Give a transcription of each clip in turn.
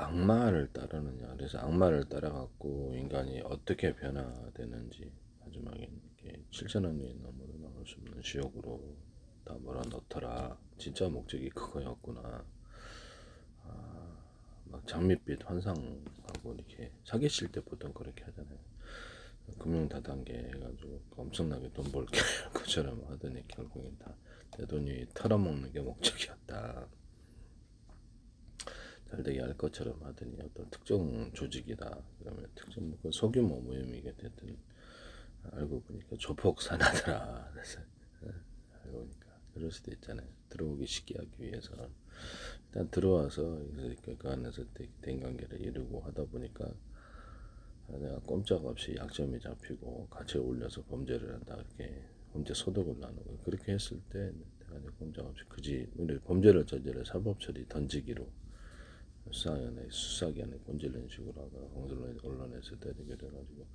악마를 따르느냐. 그래서 악마를 따라갖고 인간이 어떻게 변화되는지 마지막에 이렇게 7천원 위에 넘어도 나올 수 없는 지옥으로 다 몰아넣더라. 진짜 목적이 그거였구나. 막 장밋빛 환상하고 이렇게 사기칠 때 보통 그렇게 하잖아요. 금융 다단계 해가지고 엄청나게 돈 벌게 것처럼 하더니 결국엔 다 내 돈이 털어먹는 게 목적이었다. 잘되게 할 것처럼 하더니 어떤 특정 조직이다. 그러면 특정 그 소규모 모임이게 됐더니 알고 보니까 조폭 산하더라. 그래서 알고 보니까 그럴 수도 있잖아요. 들어오기 쉽게 하기 위해서 일단 들어와서 그 안에서 대인관계를 이루고 하다 보니까 내가 꼼짝없이 약점이 잡히고 같이 어울려서 범죄를 한다. 이렇게 범죄 소득을 나누고 그렇게 했을 때 내가 꼼짝없이 그지 범죄를 저지를 사법처리 던지기로 수사기관에 꼰질른 식으로 하다가 언론에서 때리게 돼가지고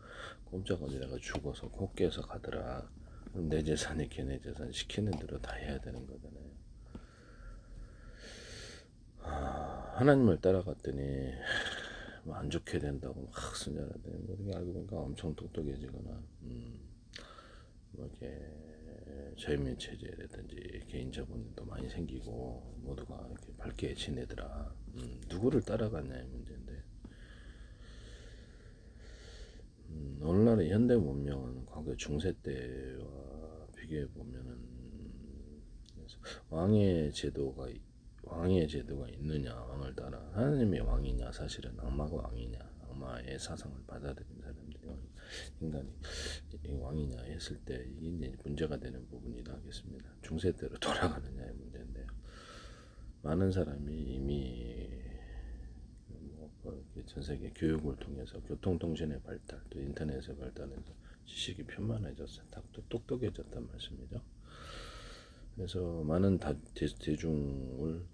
꼼짝없이 내가 죽어서 콧깨서 가더라. 그럼 내 재산이 걔네 재산 시키는 대로 다 해야 되는 거잖아요. 하나님을 따라갔더니 뭐 안 좋게 된다고 막 순절하대. 뭐 이렇게 알고 보니까 엄청 똑똑해지거나 뭐 이렇게 저임민 체제라든지 개인 자본도 많이 생기고 모두가 이렇게 밝게 지내더라. 누구를 따라갔냐의 문제인데 오늘날의 현대 문명은 과거 중세 때와 비교해 보면은 왕의 제도가 있느냐, 왕을 따라 하나님의 왕이냐, 사실은 악마가 왕이냐, 악마의 사상을 받아들인 사람들이 인간이 왕이냐 했을 때 이게 이제 문제가 되는 부분이라 하겠습니다. 중세 때로 돌아가느냐의 문제인데요. 많은 사람이 이미 전 세계 교육을 통해서 교통통신의 발달, 또 인터넷의 발달해서 지식이 편만해졌어요. 똑똑해졌단 말씀이죠. 그래서 많은 대중을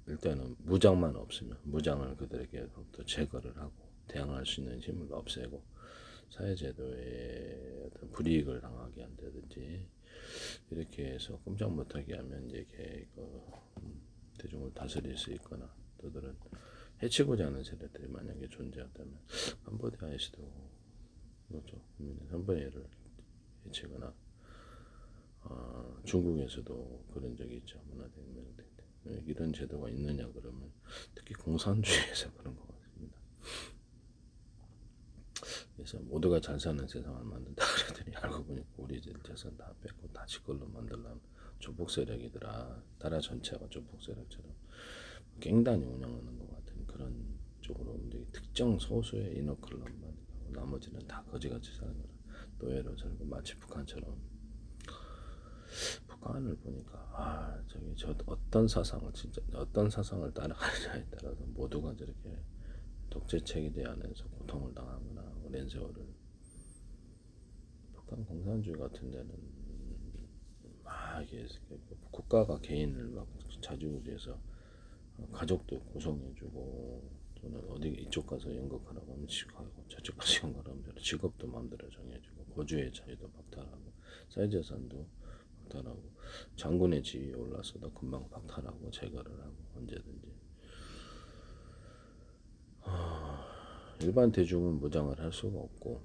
일단은 무장만 없으면 무장을 그들에게부터 제거를 하고 대항할 수 있는 힘을 없애고 사회제도에 어떤 불이익을 당하게 한다든지 이렇게 해서 꼼짝 못하게 하면 이제 대중을 다스릴 수 있거나 또들은 해치고자 하는 세력들이 만약에 존재한다면 캄보디아에서도 그렇죠. 국민의 3분의 1을 해치거나 중국에서도 그런 적이 있죠. 문화대혁명 때 이런 제도가 있느냐 그러면 특히 공산주의에서 그런 것 같습니다. 그래서 모두가 잘 사는 세상을 만든다 그러더니 알고 보니까 우리 재산 다 뺏고 다시 걸로 만들려는 조폭 세력이더라. 나라 전체가 조폭 세력처럼 갱단이 운영하는 것 같은 그런 쪽으로 특정 소수의 인어클럽만 나머지는 다 거지같이 사는 거라. 노예로 살고 마치 북한처럼. 북한을 보니까 저기 저 어떤 사상을 따라가느냐에 따라서 모두가 저렇게 독재 체계 안에서 고통을 당하거나 오랜 세월을 북한 공산주의 같은 데는 막 이게 국가가 개인을 막 자주우지해서 가족도 구성해주고 또는 어디 이쪽 가서 연극하라고 하면 직하고 저쪽 가서 연극하면 직업도 마음대로 정해주고 거주의 자유도 박탈하고 사회재산도 박탈하고 장군의 지위에 올라서도 금방 박탈하고 제거를 하고 언제든지 일반 대중은 무장을 할 수가 없고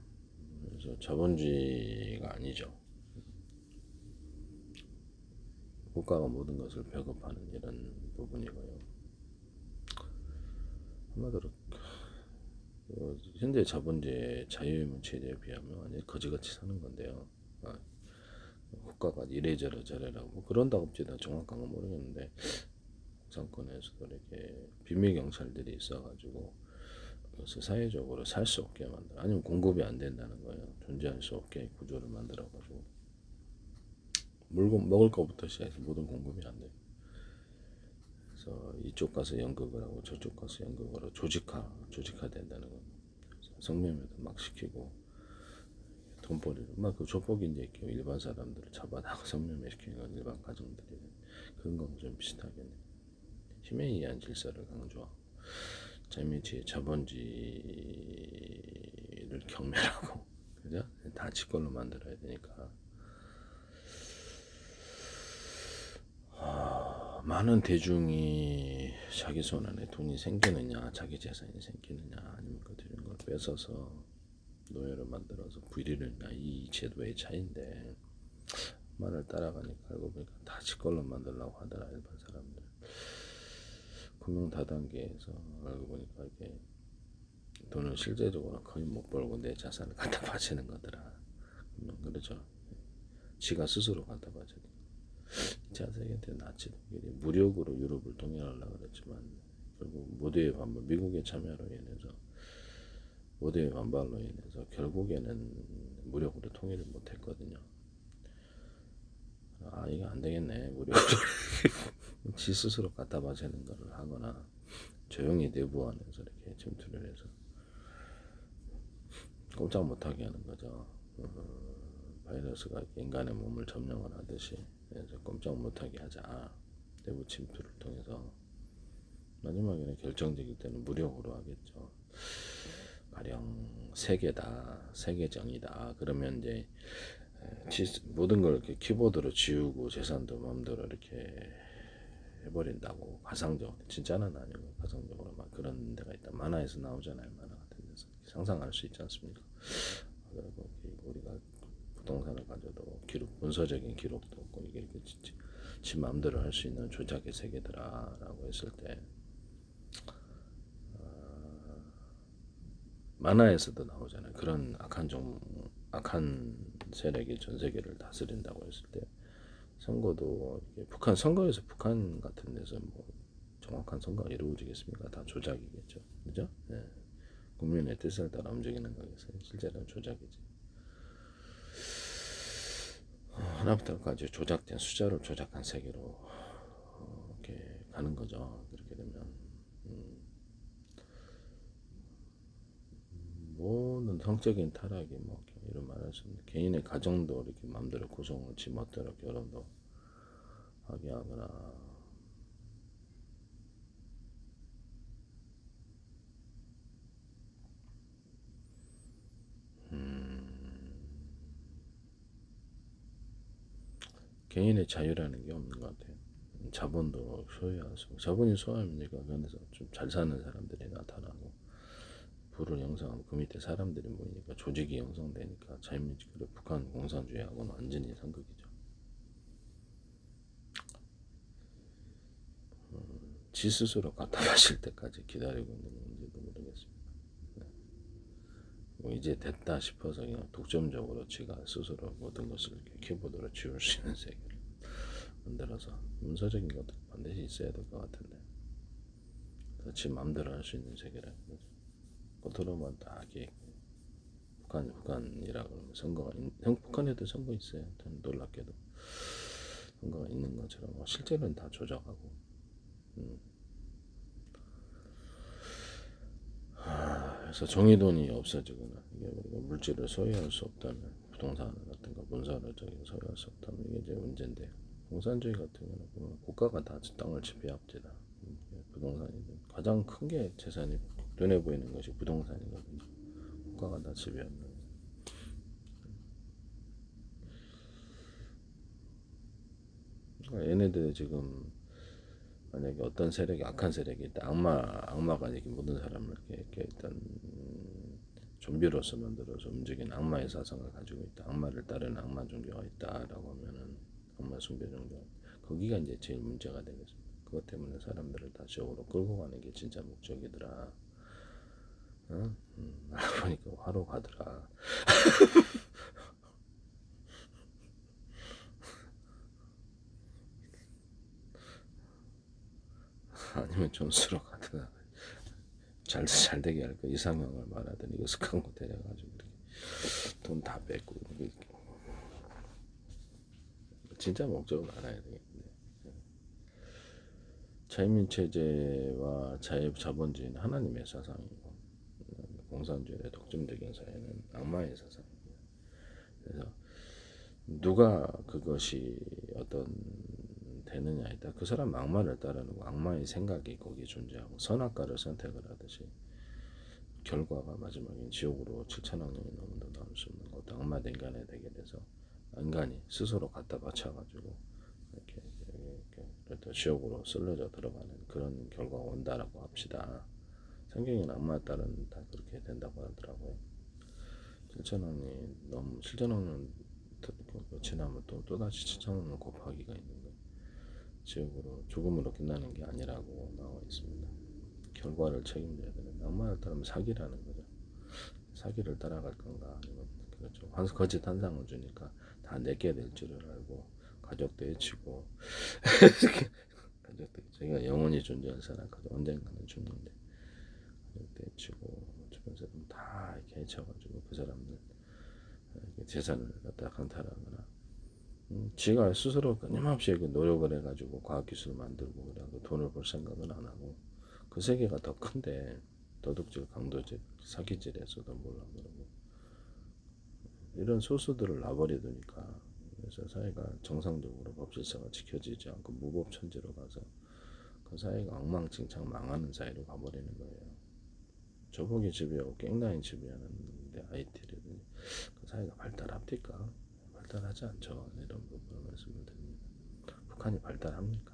그래서 자본주의가 아니죠. 국가가 모든 것을 배급하는 이런 부분이고요. 한마디로 현재 자본주의 자유의무 체제에 비하면 완전히 거지같이 사는 건데요. 국가가 이래저래 저래라고 뭐 그런다고 합시다. 정확한 건 모르겠는데 공산권에서도 이렇게 비밀 경찰들이 있어가지고 그래서 사회적으로 살 수 없게 만들 아니면 공급이 안 된다는 거예요. 존재할 수 없게 구조를 만들어가지고 물건 먹을 것부터 시작해서 모든 공급이 안 돼요. 그래서 이쪽 가서 연극을 하고 저쪽 가서 연극을 하고 조직화된다는 거. 성매매도 막 시키고 돈벌이로 막 그 조폭이 이제 일반 사람들을 잡아다가 성매매 시키는 건 일반 가정들이 그런 건 좀 비슷하겠네. 힘에 의한 질서를 강조하고 자유민주주의 자본주의를 경멸하고 그죠? 다 지걸로 만들어야 되니까 많은 대중이 자기 손 안에 돈이 생기느냐, 자기 재산이 생기느냐, 아니면 그 이런 걸 뺏어서 노예를 만들어서 부리느냐, 이 제도의 차이인데 말을 따라가니까 알고 보니까 다 지 걸로 만들려고 하더라. 일반 사람들 금융 다단계에서 알고 보니까 이게 돈을 실제적으로 거의 못 벌고 내 자산을 갖다 바치는 거더라. 그렇죠. 지가 스스로 갖다 바쳐. 2차 세계 때 나치 독일이 무력으로 유럽을 통일하려고 그랬지만 결국 모두의 반발, 미국의 참여로 인해서 모두의 반발로 인해서 결국에는 무력으로 통일을 못했거든요. 아, 이거 안 되겠네. 무력으로 지 스스로 갖다 바치는 거를 하거나 조용히 내부 안에서 이렇게 침투를 해서 꼼짝 못하게 하는 거죠. 바이러스가 인간의 몸을 점령을 하듯이 그래서 꼼짝 못하게 하자. 내부 침투를 통해서 마지막에는 결정적일 때는 무력으로 하겠죠. 가령 세계다, 세계정이다. 그러면 이제 모든 걸 이렇게 키보드로 지우고 재산도 마음대로 이렇게 해버린다고 가상적으로, 진짜는 아니고 가상적으로 막 그런 데가 있다. 만화에서 나오잖아요. 만화 같은 데서 상상할 수 있지 않습니까? 그리고 우리가 부동산을 가져도 기록, 문서적인 기록도 없고 이게 지 마음대로 할 수 있는 조작의 세계더라라고 했을 때 만화에서도 나오잖아요. 그런 악한 세력이 전 세계를 다스린다고 했을 때 선거도 이렇게 북한 선거에서 북한 같은 데서 뭐 정확한 선거가 이루어지겠습니까? 다 조작이겠죠, 그죠? 예. 국민의 뜻을 따라 움직이는 거겠어요. 실제로는 조작이지. 하나부터까지 조작된 숫자를 조작한 세계로 이렇게 가는 거죠. 그렇게 되면 모든 성적인 타락이 뭐 이런 말할 수 있는 개인의 가정도 이렇게 마음대로 구성을 지 멋대로 결혼도 하게 하거나 개인의 자유라는 게 없는 것 같아요. 자본도 소유할 수, 자본이 소유하니까 그래서 좀 잘 사는 사람들이 나타나고 부를 형성하고 그 밑에 사람들이 모이니까 조직이 형성되니까 자유민주, 그리고 북한 공산주의하고는 완전히 상극이죠. 지 스스로 갖다 바칠 때까지 기다리고 있는 건지도 모르겠습니다. 네. 뭐 이제 됐다 싶어서 그냥 독점적으로 지가 스스로 모든 것을 이렇게 키보드로 지울 수 있는 세계를 만들어서 문서적인 것도 반드시 있어야 될 것 같은데 지 마음대로 할 수 있는 세계라는 거죠. 겉으로만 딱 이렇게 북한이라 그러면 선거가 북한에도 선거 있어요. 놀랍게도 선거가 있는 것처럼 실제로는 다 조작하고 그래서 종이돈이 없어지거나 이게 우리가 물질을 소유할 수 없다면 부동산 같은 거 문서를 소유할 수 없다면 이게 이제 문제인데 공산주의 같은 경우는 보면 국가가 다 땅을 지배합니다. 부동산이 가장 큰 게 재산이 눈에 보이는 것이 부동산이거든요. 국가가 다 지배하는. 그러니까 얘네들 지금 만약에 어떤 세력이 악한 세력이 있다, 악마가 이렇게 모든 사람을 이렇게 일단 좀비로서 만들어서 움직이는 악마의 사상을 가지고 있다, 악마를 따르는 악마 종교가 있다라고 하면은 악마 숭배 종교, 거기가 이제 제일 문제가 되겠습니다. 그것 때문에 사람들을 다 지옥으로 끌고 가는 게 진짜 목적이더라. 어? 알고 보니까 화로 가더라. 아니면 존스로 가더라. 잘 되게 할 거 이상형을 말하더니 이거 스카고 데려가지고 돈 다 뺏고 이렇게. 진짜 목적을 알아야 되겠는데 자유민 체제와 자본주의는 하나님의 사상이고 공산주의의 독점적인 사회는 악마의 사상입니다. 그래서 누가 그것이 어떤 되느냐에 따라 그 사람 악마를 따르는 거, 악마의 생각이 거기에 존재하고 선악과를 선택을 하듯이 결과가 마지막엔 지옥으로 7천억 년이 넘어도 나올 수 없는 것도 악마된 인간이 되게 돼서 인간이 스스로 갖다 바쳐가지고 이렇게 또 지옥으로 쓸려져 들어가는 그런 결과가 온다라고 합시다. 성경의 악마에 따른 다 그렇게 된다고 하더라고요. 실천하면 지나면 또다시 실천하면 곱하기가 있는 거예요. 지옥으로 죽음으로 끝나는 게 아니라고 나와 있습니다. 결과를 책임져야 되는 악마에 따르면 사기라는 거죠. 사기를 따라갈 건가 아니면 그렇죠. 거짓 환상을 주니까 다 내게 될 줄을 알고 가족도 해치고 가족도 제가 영원히 존재할 사람 언젠가는 죽는데 가족도 해치고 주변 사람 다 이렇게 해쳐가지고 그 사람들 재산을 갖다 강탈하거나 지가 스스로 끊임없이 노력을 해가지고 과학기술을 만들고 그래도 돈을 벌 생각은 안 하고 그 세계가 더 큰데 도둑질, 강도질, 사기질에서도 몰라 그러고 이런 소수들을 놔버려 두니까 그래서 사회가 정상적으로 법 질서가 지켜지지 않고 무법천지로 가서 그 사회가 엉망진창 망하는 사회로 가버리는 거예요. 조폭이 지배하고 갱단이 지배하는데 IT라든지 그 사회가 발달합니까? 발달하지 않죠. 이런 부분을 말씀을 드립니다. 북한이 발달합니까?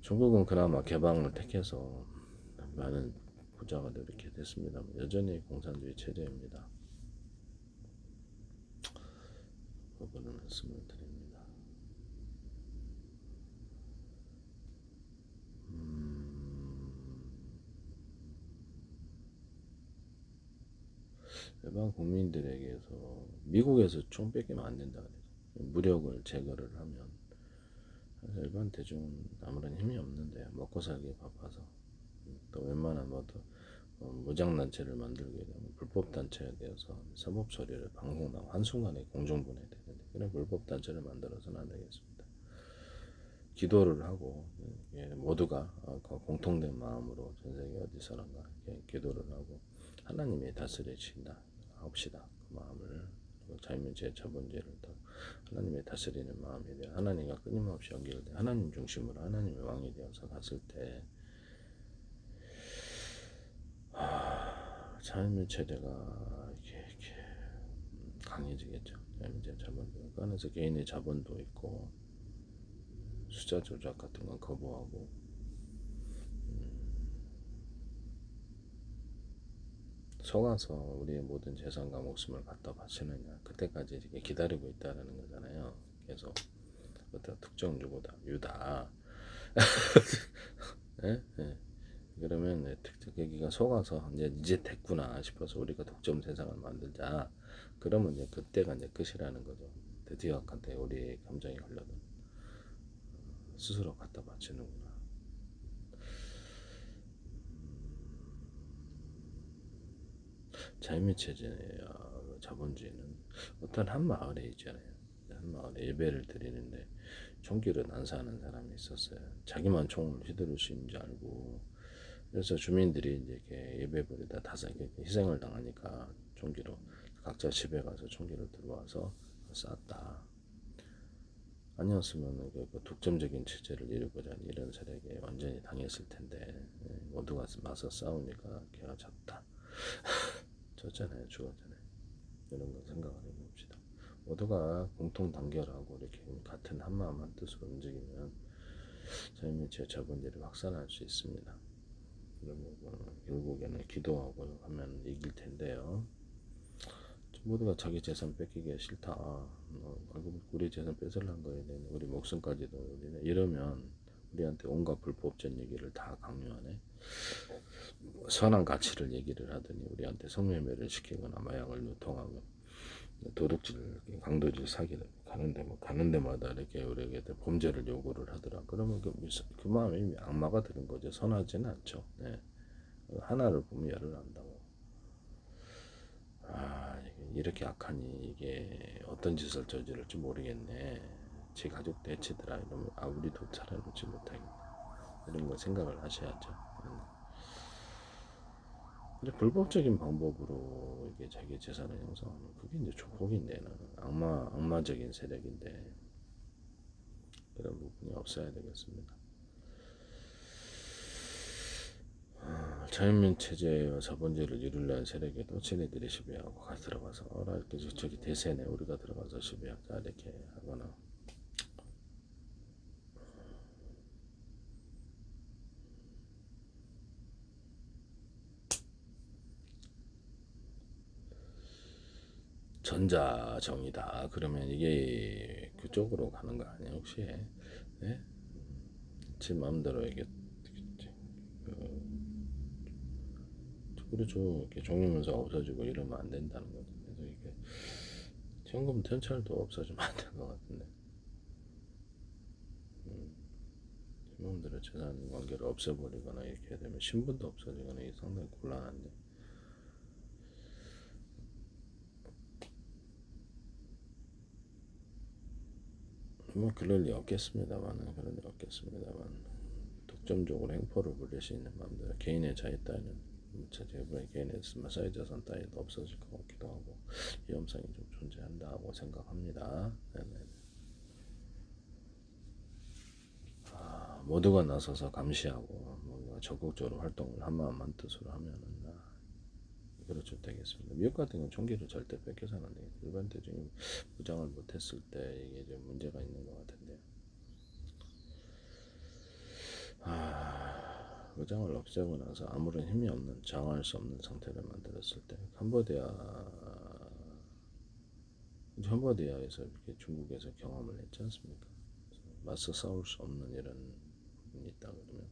중국은 그나마 개방을 택해서 많은 부자가 이렇게 됐습니다만 여전히 공산주의 체제입니다. 그 부분을 말씀을 드립니다. 일반 국민들에게서 미국에서 총 뺏기면 안 된다 그래서 무력을 제거를 하면 일반 대중은 아무런 힘이 없는데 먹고 살기 바빠서 또 웬만한 무장단체를 만들게 되면 불법단체에 대해서 사법처리를 방송당 한순간에 공중분해 되는데 그런 불법단체를 만들어서는 안 되겠습니다. 기도를 하고 모두가 공통된 마음으로 전세계 어디서나 기도를 하고 하나님이 다스리신다 합시다. 그 마음을 자유민주의 자본주의를 더 하나님이 다스리는 마음에 대해 하나님과 끊임없이 연결돼 하나님 중심으로 하나님의 왕이 되어서 갔을 때 자유민체제가 이렇게 강해지겠죠. 자유민주의 자본주의 그 안에서 개인의 자본도 있고 숫자 조작 같은 건 거부하고 속아서 우리의 모든 재산과 목숨을 갖다 바치느냐 그때까지 이렇게 기다리고 있다는 거잖아요. 계속 어떤 특정 유다 예? 예. 그러면 여기가 속아서 이제 됐구나 싶어서 우리가 독점 세상을 만들자. 그러면 이제 그때가 이제 끝이라는 거죠. 드디어 한테 우리 감정이 흘러든 스스로 갖다 바치는구나. 자유민체제와 자본주의는 어떤 한 마을에 있잖아요. 한 마을에 예배를 드리는데 총기를 난사하는 사람이 있었어요. 자기만 총을 휘두를 수 있는 줄 알고 그래서 주민들이 이제 이렇게 예배버리다 희생을 당하니까 총기로 각자 집에 가서 총기를 들어와서 쐈다. 아니었으면 그 독점적인 체제를 이루고자 하는 이런 세력에 완전히 당했을 텐데 모두가 맞서 싸우니까 걔가 졌다. 졌잖아요, 죽었잖아요. 이런 거 생각을 해봅시다. 모두가 공통 단결하고 이렇게 같은 한마음 한뜻으로 움직이면 자유민주주의 자본주의를 확산할 수 있습니다. 그러면 결국에는 기도하고 하면 이길 텐데요. 모두가 자기 재산 뺏기기 싫다. 우리 재산 뺏으려는 거에 대한 우리 목숨까지도 우리는 이러면 우리한테 온갖 불법적 얘기를 다 강요하네. 선한 가치를 얘기를 하더니 우리한테 성매매를 시키거나 마약을 유통하고 도둑질, 강도질, 사기를 가는 데마다 이렇게 우리에게 범죄를 요구를 하더라. 그러면 그 마음이 악마가 드는 거죠. 선하지는 않죠. 네. 하나를 보면 열을 안다고. 이렇게 악하니 이게 어떤 짓을 저지를지 모르겠네. 제 가족 대치더라 이러면 우리도 살아놓지 못하겠네. 이런 거 생각을 하셔야죠. 근데 불법적인 방법으로 이게 자기 재산을 형성하면 그게 이제 조폭인데 악마적인 세력인데 그런 부분이 없어야 되겠습니다. 자연민 체제와 자본주의를 이루려는 세력에도 쟤네들이 시비하고 들어가서 이렇게 저기 대세네 우리가 들어가서 시비하자 이렇게 하거나 전자정이다. 그러면 이게 그쪽으로 가는 거 아니야 혹시? 예? 제 마음대로 이게 그렇죠. 이렇게 종료문서가 없어지고 이러면 안 된다는 거죠. 그래서 이게 현금 현찰도 없어지면 안 될 것 같은데. 놈들의 재산 관계를 없애버리거나 이렇게 되면 신분도 없어지거나 이게 상당히 곤란한데. 뭐 그럴 리 없겠습니다만 독점적으로 행포를 부릴 수 있는 마음대로 개인의 자유 따위는 자체적으로 개인의 사회 자산 따위도 없어질 것 같기도 하고 위험성이 좀 존재한다고 생각합니다. 네네. 모두가 나서서 감시하고 뭔가 적극적으로 활동을 한마음한 뜻으로 하면은 그렇죠 되겠습니다. 미국 같은 경우는 총기를 절대 뺏겨서는 안 되겠죠. 일반 대중이 무장을 못했을 때 이게 좀 문제가 있는 것 같은데요. 무장을 없애고 나서 아무런 힘이 없는 장악할 수 없는 상태를 만들었을 때 캄보디아에서 이렇게 중국에서 경험을 했지 않습니까? 맞서 싸울 수 없는 이런 부분이 있다 그러면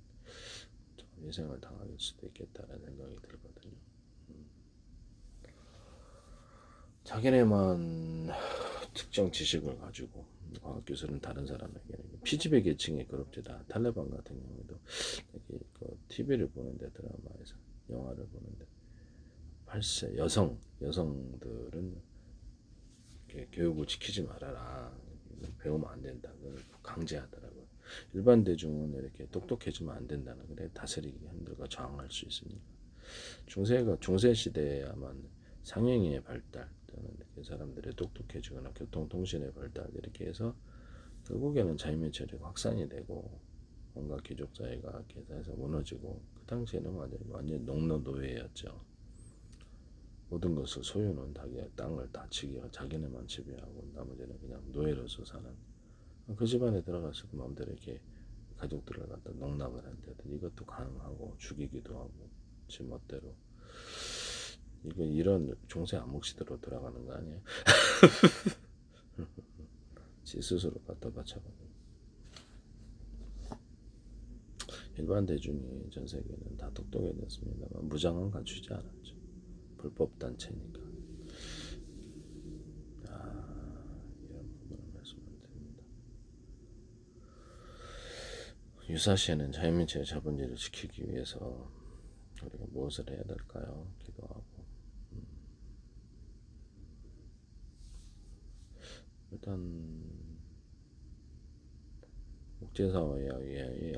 희생을 당할 수도 있겠다는 생각이 들거든요. 자기네만 특정 지식을 가지고 과학기술은 다른 사람에게 피지배 계층이 그럽니다. 탈레반 같은 경우도 그 TV를 보는데 드라마에서 영화를 보는데 8세 여성들은 교육을 지키지 말아라. 배우면 안 된다. 그걸 강제하더라고요. 일반 대중은 이렇게 똑똑해지면 안 된다는 그래 다스리기 힘들고 저항할 수 있습니다. 중세 시대에야만 상행위의 발달 또는 이렇게 사람들이 똑똑해지거나 교통통신의 발달 이렇게 해서 결국에는 자유민주주의 확산이 되고 뭔가 귀족사회가 계속해서 무너지고 그 당시에는 완전 농노노예였죠. 모든 것을 소유는 자기의 땅을 다 지키고 자기네만 지배하고 나머지는 그냥 노예로서 사는 그 집안에 들어가서 그 마음대로 이렇게 가족들을 갖다 농락을 한다든 이것도 가능하고 죽이기도 하고 지 멋대로 이거 이런 중세 암흑시대로 돌아가는 거 아니야? 지 스스로 갖다 바쳐가지고 일반 대중이 전 세계는 다 똑똑해졌습니다만 무장은 갖추지 않았죠. 불법 단체니까. 이런 부분을 말씀드립니다. 유사시에는 자유민주주의 자본주의를 지키기 위해서 우리가 무엇을 해야 될까요? 기도하고 일단 국제사회의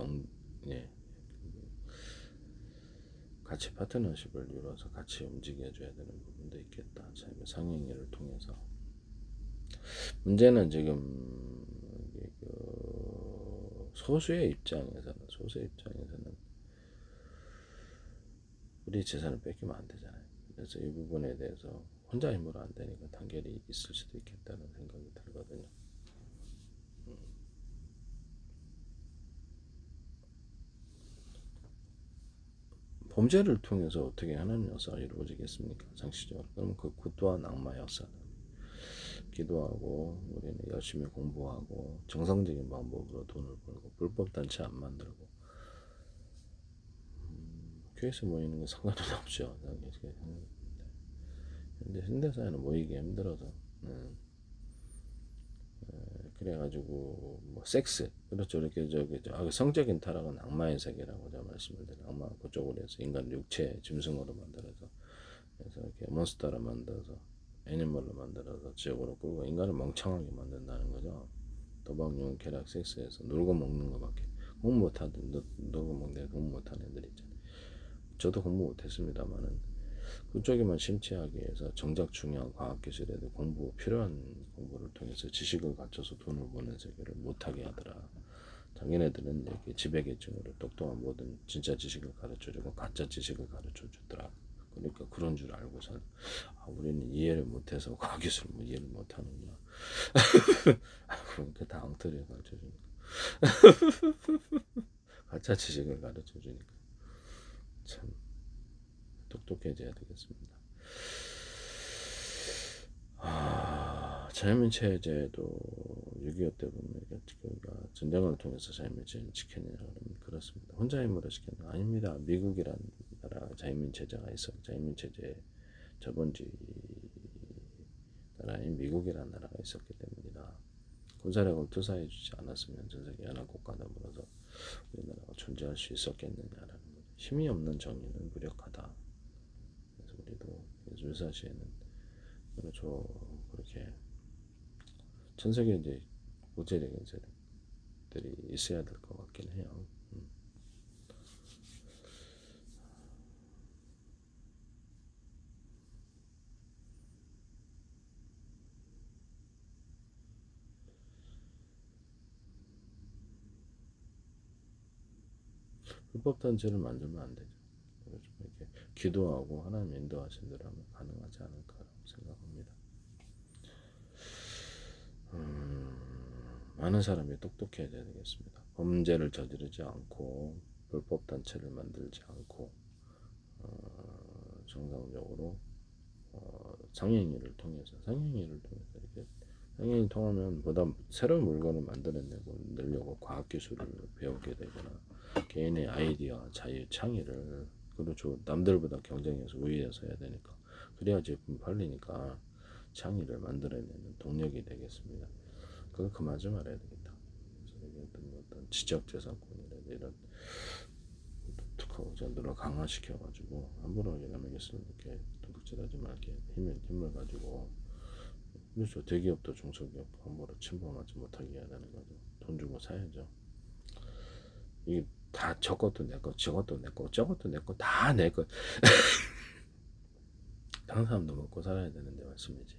같이 파트너십을 이루어서 같이 움직여줘야 되는 부분도 있겠다. 상행위를 통해서 문제는 지금 소수의 입장에서는 우리 재산을 뺏기면 안 되잖아요. 그래서 이 부분에 대해서 혼자 힘으로 안 되니까 단결이 있을 수도 있겠다는 생각이 들거든요. 범죄를 통해서 어떻게 하나님 역사가 이루어지겠습니까? 상식적으로. 그럼 그 또한 악마 역사는 기도하고 우리는 열심히 공부하고 정상적인 방법으로 돈을 벌고 불법 단체 안 만들고 교회에서 모이는 건 상관은 없죠. 근데 현대사회는 모이기 힘들어서 그래가지고 뭐 섹스 그렇죠. 이렇게 성적인 타락은 악마의 세계라고 제가 말씀을 드려요. 악마 그쪽으로 해서 인간 육체 짐승으로 만들어서 그래서 이렇게 몬스터로 만들어서 애니멀로 만들어서 지옥으로 끌고 인간을 멍청하게 만든다는 거죠. 도박, 용, 쾌락, 섹스에서 놀고 먹는 거밖에 공부 못하던 놀고 먹는 공부 못하는 애들 있잖아요. 저도 공부 못했습니다만은 그쪽에만 심취하기 위해서 정작 중요한 과학기술에도 필요한 공부를 통해서 지식을 갖춰서 돈을 버는 세계를 못하게 하더라. 자기네들은 이렇게 지배계층으로 똑똑한 모든 진짜 지식을 가르쳐주고 가짜 지식을 가르쳐주더라. 그러니까 그런 줄 알고선 우리는 이해를 못해서 과학기술을 이해를 못하는구나. 그러니까 다 엉터리를 가르쳐주니까 가짜 지식을 가르쳐주니까 참 똑똑해져야 되겠습니다. 자연민체제도 6.25 때 보면 우리가 전쟁을 통해서 자연민체제를 지켰냐 그러면 그렇습니다. 혼자 힘으로 지켰냐 아닙니다. 미국이란 나라 자연민체제가 있어 자연민체제 저번지 나라인 미국이란 나라가 있었기 때문이다. 군사력을 투사해주지 않았으면 전세계 연합국가로서 우리나라가 존재할 수 있었겠느냐라는 거죠. 힘이 없는 정의는 무력하다. 그래서 우리도 유사시에는 그렇죠. 그렇게 전 세계 이제 국제적인 세력들이 있어야 될 것 같긴 해요. 불법 단체를 만들면 안 되죠. 그래서 이렇게 기도하고 하나님 인도하신 대로 하면 가능하지 않을까라고 생각합니다. 많은 사람이 똑똑해야 되겠습니다. 범죄를 저지르지 않고 불법 단체를 만들지 않고 정상적으로 상행위를 통해서 이렇게 상행위 통하면 보다 새로운 물건을 만들어내고 늘려고 과학기술을 배우게 되거나 개인의 아이디어, 자유, 창의를 그렇죠. 남들보다 경쟁해서 우위에서 해야 되니까 그래야 제품 팔리니까 창의를 만들어내는 동력이 되겠습니다. 그걸 그만하지 말아야 되겠다. 그래서 어떤 지적재산권이라든지 이런 특허 자들을 강화시켜가지고 함부로 남에게 이렇게 도둑질하지 말게 힘을 가지고 그렇죠. 대기업도 중소기업도 함부로 침범하지 못하게 해야 되는 거죠. 돈 주고 사야죠. 이게 다 저것도 내 거, 저것도 내 거, 저것도 내 거, 다 내 거. 다른 사람도 먹고 살아야 되는데 말씀이지.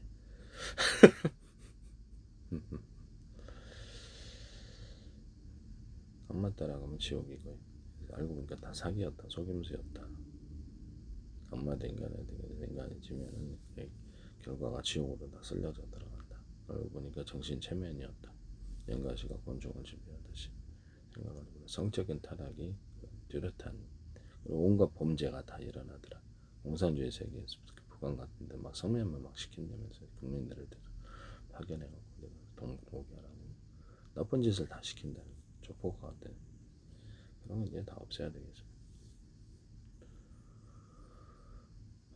엄마 따라가면 지옥이고 알고 보니까 다 사기였다, 속임수였다. 엄마도 인간이 지면은 결과가 지옥으로 다 쓸려져 들어간다. 알고 보니까 정신 체면이었다. 연가시가 곤충을 지배하듯이 생각을 해보면 성적인 타락이 뚜렷한 온갖 범죄가 다 일어나더라. 공산주의 세계에서 북한 같은데 막 성매매 막 시킨다면서 국민들을 파견해갖고 동국이 하라고 나쁜 짓을 다 시킨다는 조폭과 같은 그런 건 이제 다 없애야 되겠죠.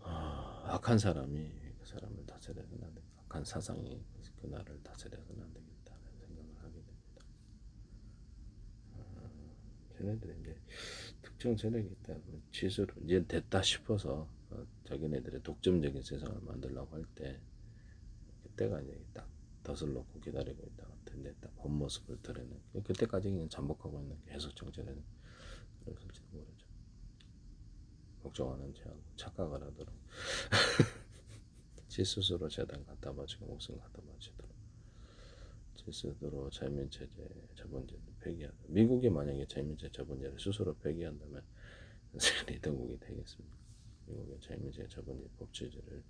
악한 사람이 그 사람을 다스려서는 안 된다. 악한 사상이 그 나라를 다스려서는 안 되겠다는 생각을 하게 됩니다. 쟤네들이 이제 특정 세력이 있다 지수로 이제 됐다 싶어서 자기네들의 독점적인 세상을 만들려고 할 때 그때가 이제 딱 덫을 놓고 기다리고 있다가 근데 딱 본 모습을 드러내 그때까지 그냥 잠복하고 있는 계속 정체는 그랬을지도 모르죠. 걱정하는지 하고 착각을 하도록 지 스스로 재단 갖다 바치고 목숨 갖다 바치도록 지 스스로 자민체제 자본제를 폐기하다. 미국이 만약에 자민체제 자본제를 스스로 폐기한다면 리더국이 되겠습니다. 미국의 자민체제 자본제 법제제를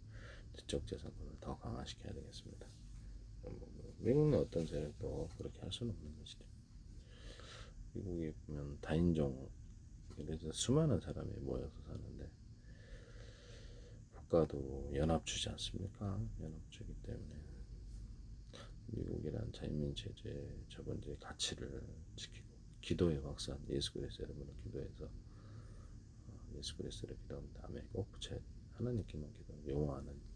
지적재산권을 더 강화시켜야 되겠습니다. 미국의 어떤 세력도 그렇게 할 수는 없는 것이죠. 미국이 보면 다인종 그래서 수많은 사람이 모여서 사는데 국가도 연합주지 않습니까? 연합주기 때문에 미국이란 자유민체제 저번제 가치를 지키고 기도의 확산 예수 그리스도 여러분을 기도해서 예수 그리스도를 기도한 다음에 꼭 붙여야 돼. 하나님께만 기도하고 용어하는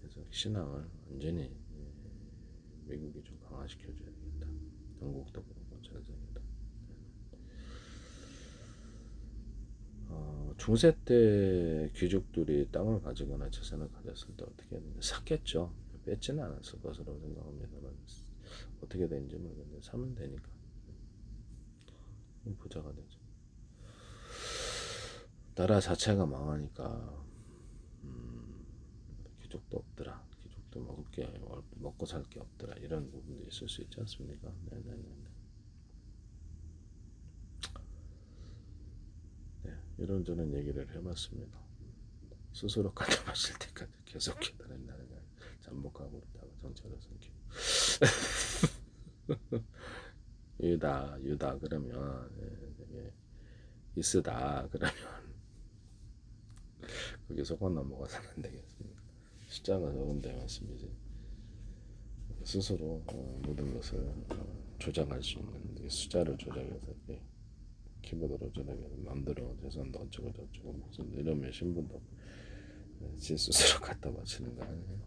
그래서 신앙을 완전히 미국이 좀 강화시켜줘야 되겠다. 영국도 그렇고 전 세계도. 중세 때 귀족들이 땅을 가지거나 재산을 가졌을 때 어떻게 했는지 샀겠죠. 뺏지는 않았을 것으로 생각합니다만 어떻게 되는지 모르겠는데 사면 되니까 부자가 되죠. 나라 자체가 망하니까 귀족도 없더라. 귀족도 먹고 살 게 없더라. 이런 부분도 있을 수 있지 않습니까? 네네네. 네, 이런저런 얘기를 해봤습니다. 스스로 갖다 마실 때까지 계속 기다린다는 걸 잠복하고 있다가 정체를 삼키고 유다 그러면 이스다 그러면 거기 속아 넘어가서는 안 되겠습니다. 숫자가 적은데 말씀이지. 스스로 모든 것을 조작할 수 있는 숫자를 조작해서 이렇게 키보드로 조작해서 마음대로 재산도 어쩌고 저쩌고 무슨 이러면 신분도 지 스스로 갖다 바치는 거 아니에요.